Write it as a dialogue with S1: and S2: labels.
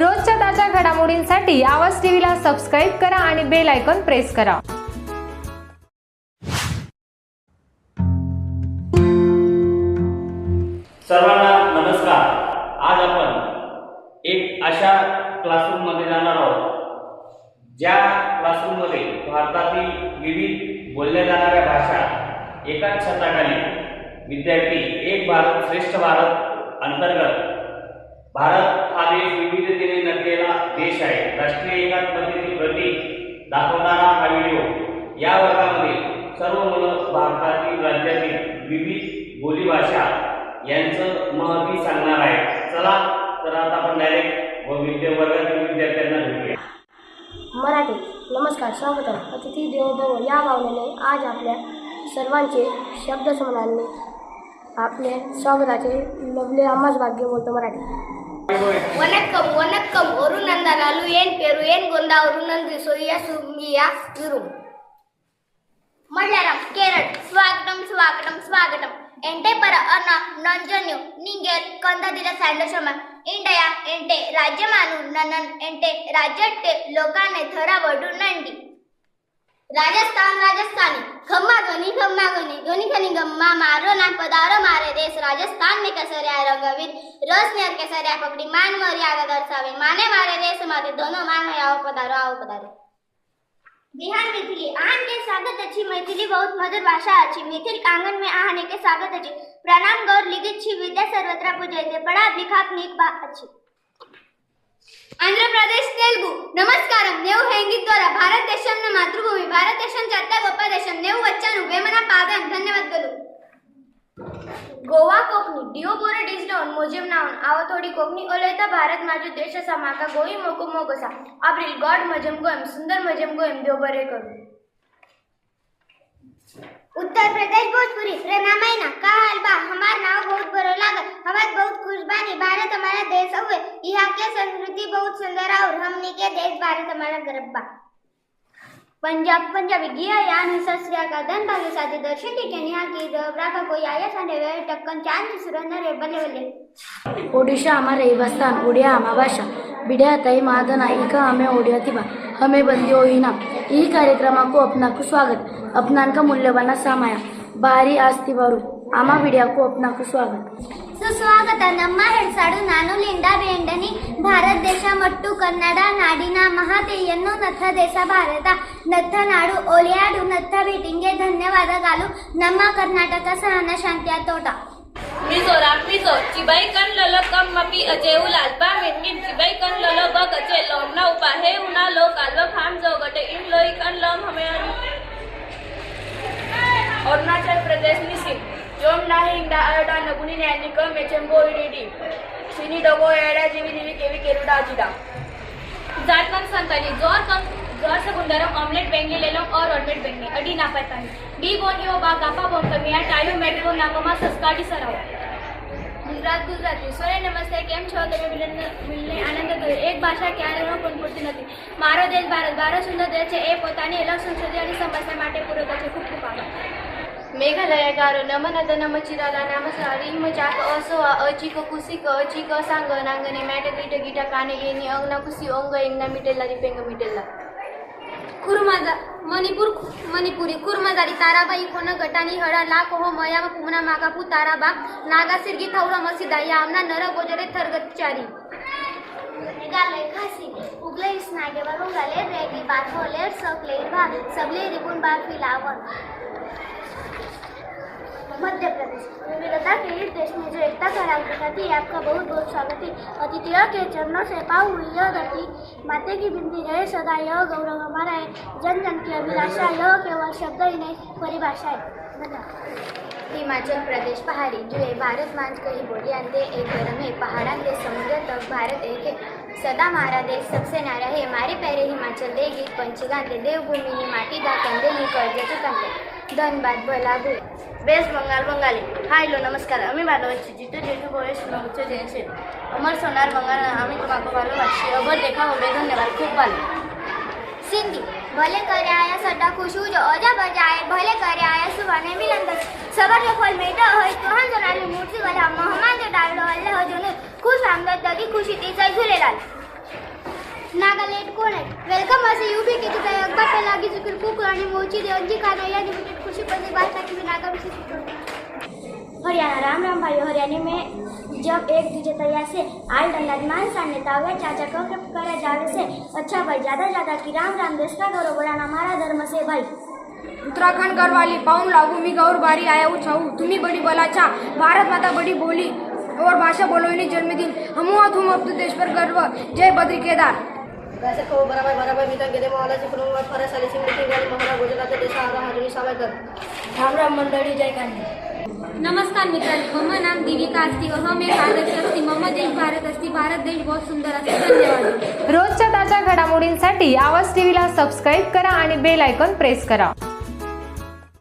S1: रोजच्या ताज्या घडामोडींसाठी आवाज टीव्हीला सबस्क्राईब करा आणि बेल आयकॉन प्रेस करा।
S2: सर्वांना नमस्कार। आज आपण एक अशा क्लासरूम मध्ये जाणार आहोत ज्या क्लासरूम मध्ये भारतातील विविध बोलल्या जाणाऱ्या भाषा एकाच छताखाली विद्यार्थी एक भारत श्रेष्ठ भारत अंतर्गत भारत हा देश विविधतेने नटलेला देश आहे, राष्ट्रीय एकात्मतेचे प्रतीक दाखवणारा हा व्हिडिओ या वर्गामध्ये सर्व मुलं भारतातील राज्यातील विविध बोलीभाषा यांचं महत्त्व सांगणार आहे। चला तर आता आपण डायरेक्ट वर्गातील विद्यार्थ्यांना भेटूया।
S3: मराठी नमस्कार, स्वागतम। अतिथी देवो भव या भावनेने आज आपल्या सर्वांचे शब्दसमूहांनी आपले स्वागताचे लवले आम्हाच भाग्य बोलतो मराठी।
S4: वनक्कम वनक्कम ओरुनंदनालु येन पेरू येन गोंदावरू नंदी सोया सुमिया इरुम मल्याळम केरळ स्वागतम स्वागतम स्वागतम एंटे पर अना नंजन्यु निंगेल कंददिल सैंडशम इंडिया एंटे राज्यमानु ननन एंटे राज्यट्टे लोकाने थरा वडू नंडी राजस्थान राजस्थानी खम्मा गनी धोनी खनी गम्मा मारो ना पदारो मारे देश राजस्थान में कसरिया रंगवीर रस नेर केसरिया पकड़ी मान मर्यादा दर्शावे माने मारे देश माते दोनों मान आओ पधारो। बिहार मैथिली आहान के स्वागत अच्छी मैथिली बहुत मधुर भाषा अच्छी मिथिल आंगन में आहाने के स्वागत अच्छी प्रणाम गौर लिखित छी विद्या सर्वत्र पूजयते पढ़ा लिखा नीक बात अच्छी। आंध्र प्रदेश तेलुगु नमस्कारम नेव हेंगिद्वारा भारत देशम न मातृभूमि भारत देशम जात्या गोपा देशम नेव वच्चानु वेमना पादन धन्यवाद गलु। गोवा कोकणी डिओ बोरे डिजडाउन मोजेम नावन आव थोडी कोकणी ओलयता भारत माजू देश समाका गोई मोको मोगोसा अब्रिल गॉड मजम गोयम सुंदर मजम गोयम देव बरे करू। उत्तर प्रदेश भोजपुरी प्रेमा महीना का हाल बा हमार नाव बहुत बड़ो लागत हमार बहुत खुश बानी भारत हमारा देश हुए यहाँ के संस्कृति बहुत सुंदर और हमनी के देश भारत हमारा गर्व बा। पंजाबी गिया यान सस्या का धन भाग्य साथी दर्शन टीके यहाँ की डबरा का कोई आया साने वे टक्कन चांद सुरंदर रे बल्ले बल्ले।
S3: ओडिशा हमारे हिबस्तान ओडिया हमा भाषा बिड्या तई मादना इका हमें ओडिया थिबा हमें बंदी होईना ई कार्यक्रमा को अपना को स्वागत अपना का मूल्यवान सामाया बारी आस्ती बारू आमा मीडिया को अपना को स्वागत
S4: सुस्वागत नम्मा हेडसाडु नानु लिंडा बेंडनी भारत देश मट्टू कन्नಡ ನಾಡಿನ ಮಹಾತೆಯನ್ನು ನಥ ದೇಶ ಭಾರತ ನಥ ನಾಡು ಓಲಿಯಾಡು ನಥ ಭೇಟಿಂಗೆ ಧನ್ಯವಾದಗಳು ನಮ್ಮ ಕರ್ನಾಟಕ ಸಹನ ಶಾಂತಿಯ ತೋಟ।
S5: मिजोराम मिजो चिबाई कन ललो कम मपी अजेऊ लालपा मिनगिन चिबाई कन ललो बग अजे लोमना उपा हे उना लो कालवा फाम जो गटे इन लोई कन लोम हमें अरुणाचल प्रदेश निसिम जोम नाही इंडा अयोडा नगुनी नैनिक मेचेंबो इडीडी सिनी डगो एडा जीवी जीवी केवी केरुडा अजिदा जाटकन संतानी जोर से गुंडरम ऑमलेट बेंगली ले लो और ऑमलेट बेंगली अडी ना पतानी बी बोनियो बा कापा बोम कमिया टायो मेट्रो नाकोमा सस्काडी सराव। गुजराती सोरे नमस्ते केम छो तमे मिलने आनंद करे एक भाषा क्यारेनो पण पूरती नथी मारो देश भारत सुंदर देश छे ए पोतानी अलग संस्कृति आणि समस्या માટે પૂરો કરે खूप खूप आभार। मेघालय गारो नमन नम चिराला नाम सारी मचाक असो अचिक कुसिक अचिक सांग नांगने मॅट गीट गीटा काने गेनी अंगना कुसी अंग एंगना मिटेला रिपेंग मिटेला। मणिपुरी कुर्मजारी ताराबाई कोन गटानी हडा ला कोह मया पुमना मागापू ताराबा नागा सिरगी थौरा मसिदा यामना नर गोजरे थरगतचारी। मेघालय खासी उगले स्नागे वरुंगाले रेगी बाथोले सकले भा सबले रिबुन बा फिलावन। मध्य प्रदेश विविधता के इस देश में जो एकता का राग दिखाती है आपका बहुत बहुत स्वागत है। अतिथियों के चरणों से पाऊ हुई यह धरती माते की बिनती रहे सदा यह गौरव हमारा है जन जन की अभिलाषा यह केवल शब्द ही नहीं परिभाषा है। धन्यवाद। हिमाचल प्रदेश पहाड़ी जो है भारत मांझ कही बोली अंदे एक गरम है पहाड़ा से समुद्र तक भारत एक है सदा हमारा देश सबसे न्यारा है मारे पैरे हिमाचल दे गीत पंचगाते देवभूमि नी माटी दा कंदे नी कर्ज चुकांते धनबाद भला भू। वेस्ट बंगाल बंगाली हाय लो नमस्कार आम्ही भालोबासी जितू जेठू बोळे सुनवचे जयसे अमर सोनार बंगाल आम्ही तुम्हाको भालोबासी अगर देखा होबे धन्यवाद खूप भालो। सिंधी भले करे आया सदा खुश हो जो अजा बजाए भले करे आया सुभाने मिलन दस सबर जो फल मेटा होय तो हन जनाली मूर्ति वाला मोहम्मद जो डालो अल्लाह जो खुश आमदद दगी खुशी ती जय झूलेलाल। वेलकम असे यूपी के जुटाई अकबर पहलागी जिक्र कुकरानी मोची देवजी खाना या लिमिटेड खुशी पति बात की बिना का हरियाणा राम राम भाई हरियाणा में जब एक दूजे तैयार से आल डंडा मान सामने तावे चाचा को करे जावे से अच्छा भाई ज्यादा की राम राम देश का गौरव बढ़ाना हमारा धर्म से भाई
S6: उत्तराखंड गढ़वाली पाऊन लागू मी गौर बारी आया छाऊ तुम्ही बड़ी बोलाचा भारत माता बड़ी बोली और भाषा बोलोनी जन्मदिन हम तुम अब देश पर गर्व जय बद्री केदार
S7: वैसे को बराबर मी तर गेले मावला चिकरून फरस आली सिंगती गाली महारा गुजरात देशा आगा हाजरी सावेकर
S3: राम राम मंडळी जय कांदी
S6: नमस्कार मित्रांनो मम नाम दीविका अस्ति व हम एक आदर्श अस्ति मम देश भारत अस्ति भारत देश बहुत सुंदर असते धन्यवाद
S1: रोजच्या ताज्या घडामोडींसाठी आवाज टीव्हीला सबस्क्राईब करा आणि बेल आयकॉन प्रेस करा.